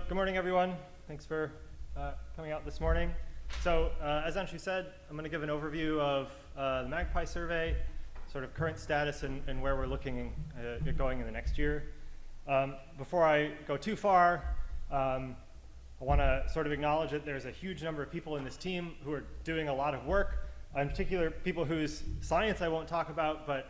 good morning, everyone. Thanks for coming out this morning. So as Anshu said, I'm going to give an overview of the MAGPI survey, sort of current status and where we're looking at going in the next year. Before I go too far, I want to sort of acknowledge that there's a huge number of people in this team who are doing a lot of work, in particular people whose science I won't talk about, but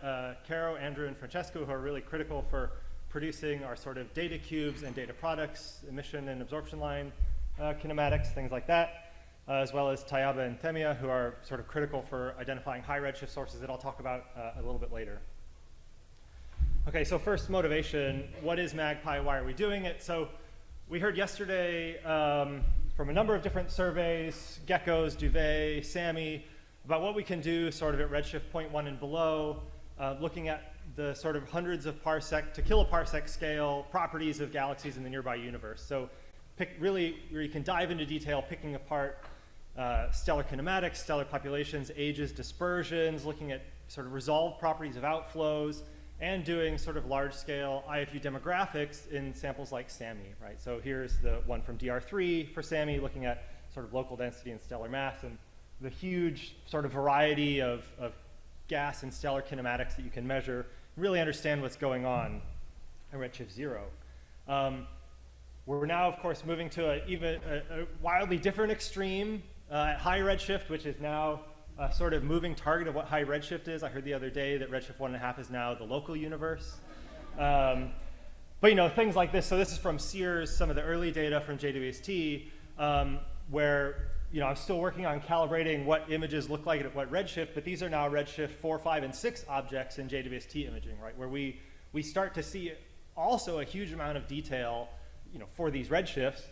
Caro, Andrew, and Francesco, who are really critical for producing our sort of data cubes and data products, emission and absorption line kinematics, things like that, as well as Tayaba and Temia, who are sort of critical for identifying high redshift sources that I'll talk about a little bit later. Okay, so first, motivation. What is MAGPI? Why are we doing it? So we heard yesterday from a number of different surveys, geckos, Duvet, SAMI, about what we can do sort of at redshift 0.1 and below, looking at the sort of hundreds of parsec to kiloparsec scale properties of galaxies in the nearby universe. So really, where you can dive into detail, picking apart stellar kinematics, stellar populations, ages, dispersions, looking at sort of resolved properties of outflows, and doing sort of large-scale IFU demographics in samples like SAMI, right? So here's the one from DR3 for SAMI, looking at sort of local density and stellar mass, and the huge sort of variety of gas and stellar kinematics that you can measure, really understand what's going on at redshift 0. We're now, of course, moving to a wildly different extreme at high redshift, which is now a sort of moving target of what high redshift is. I heard the other day that redshift 1.5 is now the local universe. But you know, things like this. So this is from Sears, some of the early data from JWST, where I'm still working on calibrating what images look like at what redshift, but these are now redshift 4, 5, and 6 objects in JWST imaging, right? Where we start to see also a huge amount of detail, for these redshifts,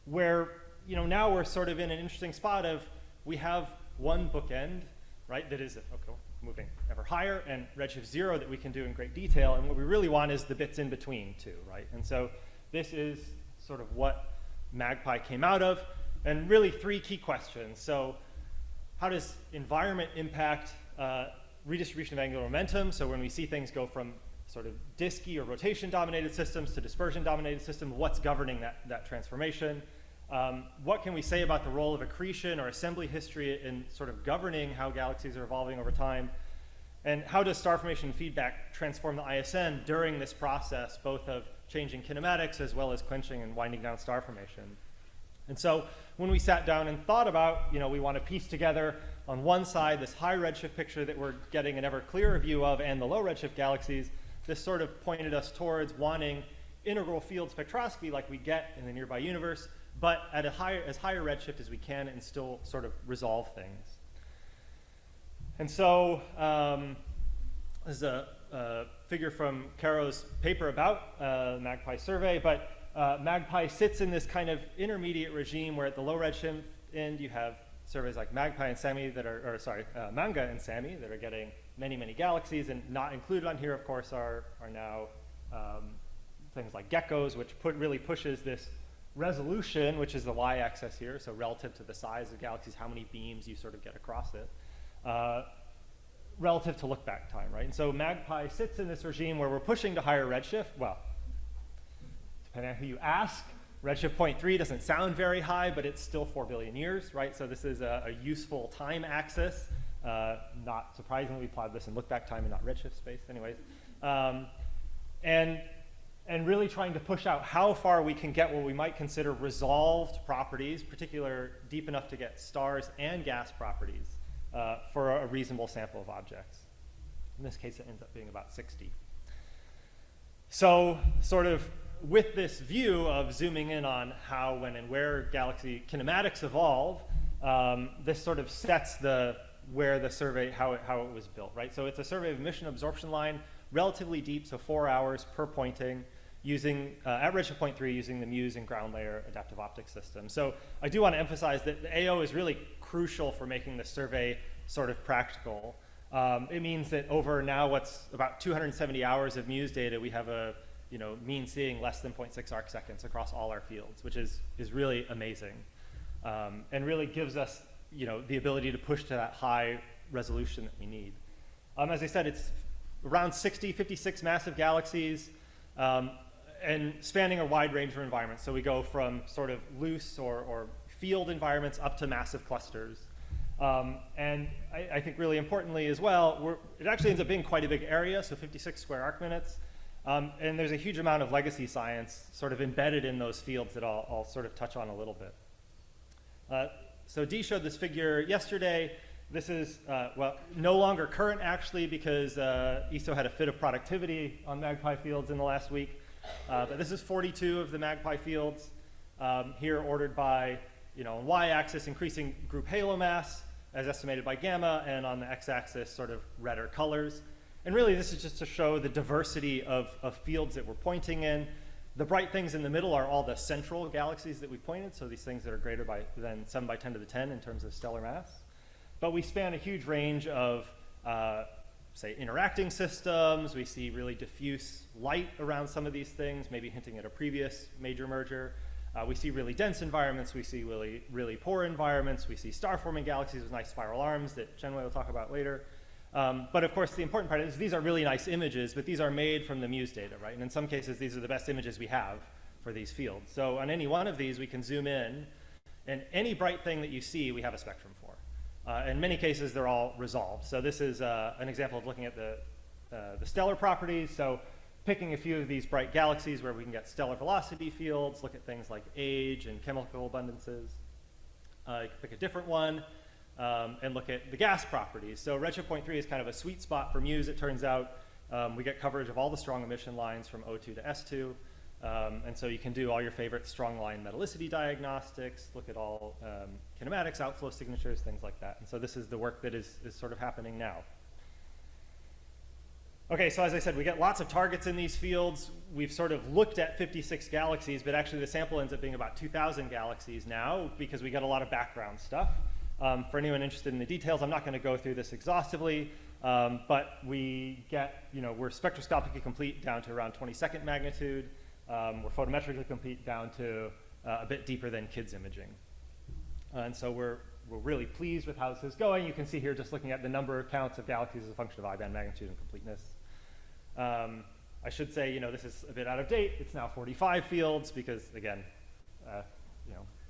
where now we're sort of in an interesting spot of we have one bookend, right? That is moving ever higher, and redshift 0 that we can do in great detail, and what we really want is the bits in between too, right? And so this is sort of what MAGPI came out of. And really 3 key questions. So how does environment impact redistribution of angular momentum? So when we see things go from sort of disky or rotation-dominated systems to dispersion-dominated systems, what's governing that transformation? What can we say about the role of accretion or assembly history in sort of governing how galaxies are evolving over time? And how does star formation feedback transform the ISN during this process, both of changing kinematics as well as quenching and winding down star formation? And so when we sat down and thought about, we want to piece together on one side this high redshift picture that we're getting an ever clearer view of and the low redshift galaxies, this sort of pointed us towards wanting integral field spectroscopy like we get in the nearby universe, but at as higher redshift as we can and still sort of resolve things. And so this is a figure from Caro's paper about MAGPI survey, but MAGPI sits in this kind of intermediate regime where at the low redshift end you have surveys like MAGPI and SAMI that Manga and SAMI that are getting many, many galaxies, and not included on here, of course, are now things like geckos, which really pushes this resolution, which is the y-axis here, so relative to the size of galaxies, how many beams you sort of get across it, relative to look-back time, right? And so MAGPI sits in this regime where we're pushing to higher redshift. Well, depending on who you ask, redshift 0.3 doesn't sound very high, but it's still 4 billion years, right? So this is a useful time axis. Not surprisingly, we plotted this in look-back time and not redshift space anyways. And really trying to push out how far we can get what we might consider resolved properties, particular deep enough to get stars and gas properties for a reasonable sample of objects. In this case, it ends up being about 60. So sort of with this view of zooming in on how, when, and where galaxy kinematics evolve, this sort of sets where the survey, how it was built, right? So it's a survey of emission absorption line, relatively deep, so 4 hours per pointing, using, at redshift 0.3, using the MUSE and ground layer adaptive optics system. So I do want to emphasize that the AO is really crucial for making the survey sort of practical. It means that over now what's about 270 hours of MUSE data, we have a mean seeing less than 0.6 arc seconds across all our fields, which is really amazing, and really gives us the ability to push to that high resolution that we need. As I said, it's around 56 massive galaxies, and spanning a wide range of environments. So we go from sort of loose or field environments up to massive clusters. And I think really importantly as well, it actually ends up being quite a big area, so 56 square arc minutes. And there's a huge amount of legacy science sort of embedded in those fields that I'll sort of touch on a little bit. So Dee showed this figure yesterday. This is, well, no longer current actually because ESO had a fit of productivity on MAGPI fields in the last week. But this is 42 of the MAGPI fields here ordered by, on y-axis increasing group halo mass as estimated by gamma, and on the x-axis sort of redder colors. And really this is just to show the diversity of fields that we're pointing in. The bright things in the middle are all the central galaxies that we pointed, so these things that are greater than 7 by 10 to the 10 in terms of stellar mass. But we span a huge range of, say, interacting systems. We see really diffuse light around some of these things, maybe hinting at a previous major merger. We see really dense environments. We see really, really poor environments. We see star-forming galaxies with nice spiral arms that Chenwei will talk about later. But of course, the important part is these are really nice images, but these are made from the MUSE data, right? And in some cases, these are the best images we have for these fields. So on any one of these, we can zoom in, and any bright thing that you see, we have a spectrum for. In many cases, they're all resolved. So this is an example of looking at the stellar properties. So picking a few of these bright galaxies where we can get stellar velocity fields, look at things like age and chemical abundances. You can pick a different one and look at the gas properties. So redshift 0.3 is kind of a sweet spot for MUSE, it turns out. We get coverage of all the strong emission lines from O2 to S2. And so you can do all your favorite strong line metallicity diagnostics, look at all kinematics, outflow signatures, things like that. And so this is the work that is sort of happening now. Okay, so as I said, we get lots of targets in these fields. We've sort of looked at 56 galaxies, but actually the sample ends up being about 2,000 galaxies now because we get a lot of background stuff. For anyone interested in the details, I'm not going to go through this exhaustively, but we get, we're spectroscopically complete down to around 22nd magnitude. We're photometrically complete down to a bit deeper than kids imaging. And so we're really pleased with how this is going. You can see here just looking at the number of counts of galaxies as a function of I-band magnitude and completeness. I should say, this is a bit out of date. It's now 45 fields because, again,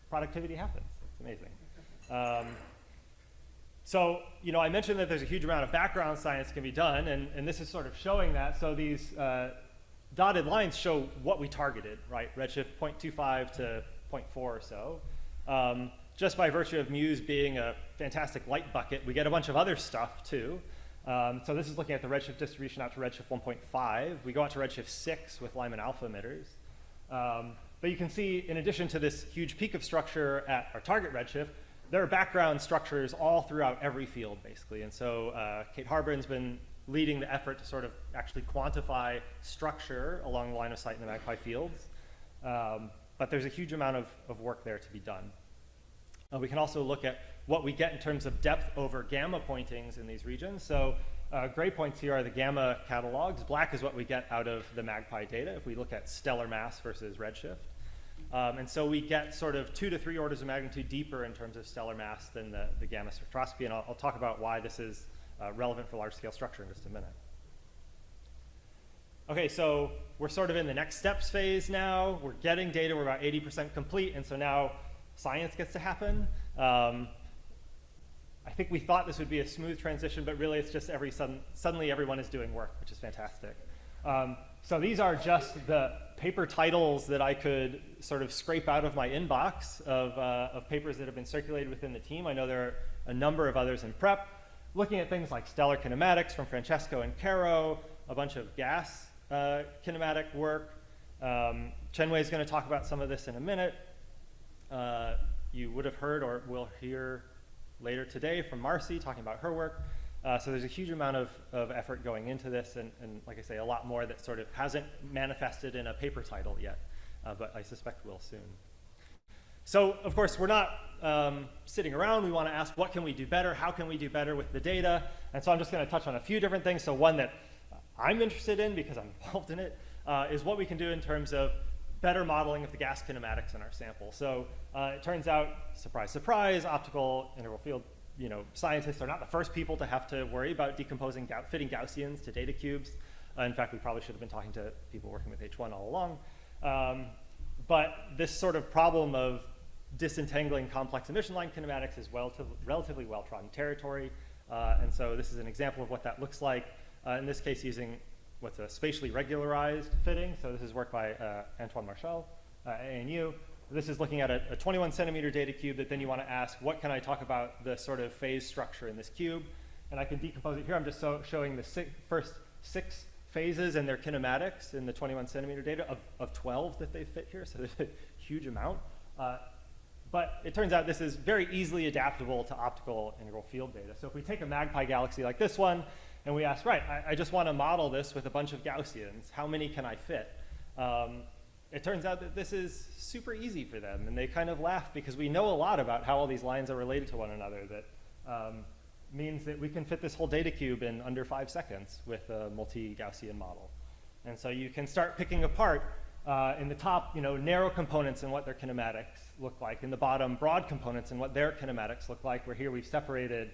productivity happens. It's amazing. So, I mentioned that there's a huge amount of background science can be done, and this is sort of showing that. So these dotted lines show what we targeted, right? Redshift 0.25 to 0.4 or so. Just by virtue of MUSE being a fantastic light bucket, we get a bunch of other stuff too. So this is looking at the redshift distribution out to redshift 1.5. We go out to redshift 6 with Lyman alpha emitters. But you can see, in addition to this huge peak of structure at our target redshift, there are background structures all throughout every field, basically. And so Kate Harbin's been leading the effort to sort of actually quantify structure along the line of sight in the MAGPI fields. But there's a huge amount of work there to be done. We can also look at what we get in terms of depth over gamma pointings in these regions. So gray points here are the gamma catalogs. Black is what we get out of the MAGPI data if we look at stellar mass versus redshift. And so we get sort of 2 to 3 orders of magnitude deeper in terms of stellar mass than the gamma spectroscopy. And I'll talk about why this is relevant for large-scale structure in just a minute. Okay, so we're sort of in the next steps phase now. We're getting data. We're about 80% complete. And so now science gets to happen. I think we thought this would be a smooth transition, but really it's just suddenly everyone is doing work, which is fantastic. So these are just the paper titles that I could sort of scrape out of my inbox of papers that have been circulated within the team. I know there are a number of others in prep, looking at things like stellar kinematics from Francesco and Caro, a bunch of gas kinematic work. Chenwei is going to talk about some of this in a minute. You would have heard or will hear later today from Marcy talking about her work. So there's a huge amount of effort going into this, and like I say, a lot more that sort of hasn't manifested in a paper title yet, but I suspect will soon. So, of course, we're not sitting around. We want to ask, what can we do better? How can we do better with the data? And so I'm just going to touch on a few different things. So one that I'm interested in, because I'm involved in it, is what we can do in terms of better modeling of the gas kinematics in our sample. So it turns out, surprise, surprise, optical integral field scientists are not the first people to have to worry about decomposing, fitting Gaussians to data cubes. In fact, we probably should have been talking to people working with H1 all along. But this sort of problem of disentangling complex emission line kinematics is relatively well-trodden territory. And so this is an example of what that looks like. In this case, using what's a spatially regularized fitting. So this is work by Antoine Marchal at ANU. This is looking at a 21 centimeter data cube that then you want to ask, what can I talk about the sort of phase structure in this cube? And I can decompose it here. I'm just showing the first 6 phases and their kinematics in the 21 centimeter data of 12 that they fit here. So there's a huge amount. But it turns out this is very easily adaptable to optical integral field data. So if we take a MAGPI galaxy like this one, and we ask, right, I just want to model this with a bunch of Gaussians. How many can I fit? It turns out that this is super easy for them. And they kind of laugh because we know a lot about how all these lines are related to one another. That means that we can fit this whole data cube in under 5 seconds with a multi-Gaussian model. And so you can start picking apart in the top, narrow components and what their kinematics look like. In the bottom, broad components and what their kinematics look like. Where here we've separated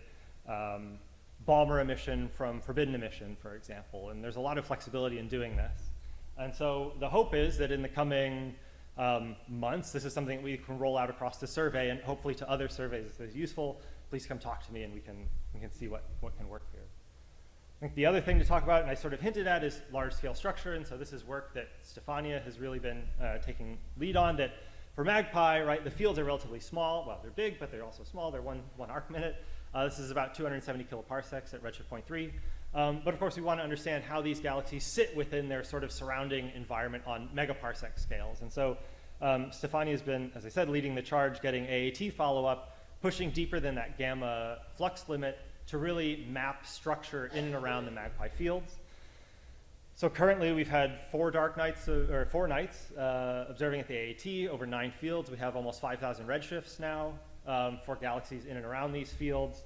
Balmer emission from forbidden emission, for example. And there's a lot of flexibility in doing this. And so the hope is that in the coming months, this is something that we can roll out across the survey, and hopefully to other surveys if it's useful. Please come talk to me, and we can see what can work here. I think the other thing to talk about, and I sort of hinted at, is large-scale structure. And so this is work that Stefania has really been taking lead on. That for MAGPI, right, the fields are relatively small. Well, they're big, but they're also small. They're one arc minute. This is about 270 kiloparsecs at redshift 0.3. But of course, we want to understand how these galaxies sit within their sort of surrounding environment on megaparsec scales. And so Stefania has been, as I said, leading the charge, getting AAT follow-up, pushing deeper than that gamma flux limit to really map structure in and around the MAGPI fields. So currently, we've had 4 nights observing at the AAT over 9 fields. We have almost 5,000 redshifts now for galaxies in and around these fields.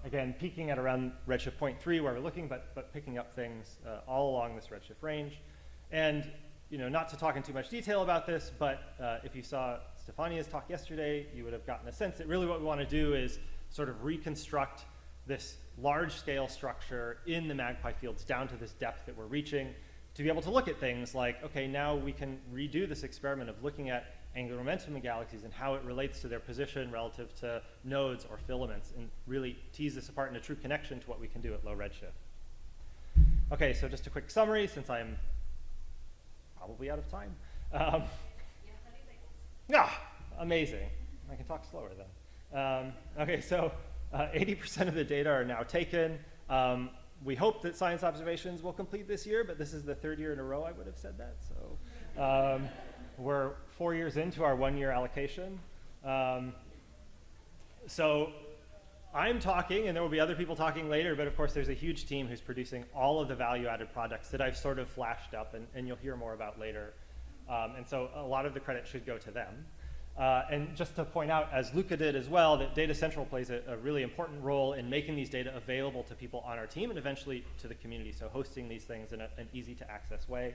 Again, peaking at around redshift 0.3 where we're looking, but picking up things all along this redshift range. And not to talk in too much detail about this, but if you saw Stefania's talk yesterday, you would have gotten a sense that really what we want to do is sort of reconstruct this large-scale structure in the MAGPI fields down to this depth that we're reaching to be able to look at things like, okay, now we can redo this experiment of looking at angular momentum in galaxies and how it relates to their position relative to nodes or filaments, and really tease this apart in a true connection to what we can do at low redshift. Okay, so just a quick summary, since I'm probably out of time. Yeah, amazing. I can talk slower then. Okay, so 80% of the data are now taken. We hope that science observations will complete this year, but this is the 3rd year in a row I would have said that. So we're 4 years into our 1-year allocation. So I'm talking, and there will be other people talking later, but of course there's a huge team who's producing all of the value-added projects that I've sort of flashed up, and you'll hear more about later. And so a lot of the credit should go to them. And just to point out, as Luca did as well, that Data Central plays a really important role in making these data available to people on our team and eventually to the community, so hosting these things in an easy-to-access way.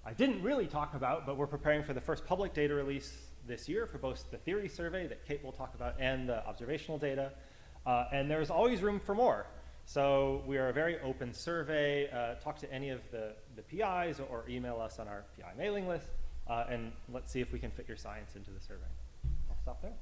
I didn't really talk about, but we're preparing for the first public data release this year for both the theory survey that Kate will talk about and the observational data. And there's always room for more. So we are a very open survey. Talk to any of the PIs or email us on our PI mailing list. And let's see if we can fit your science into the survey. I'll stop there.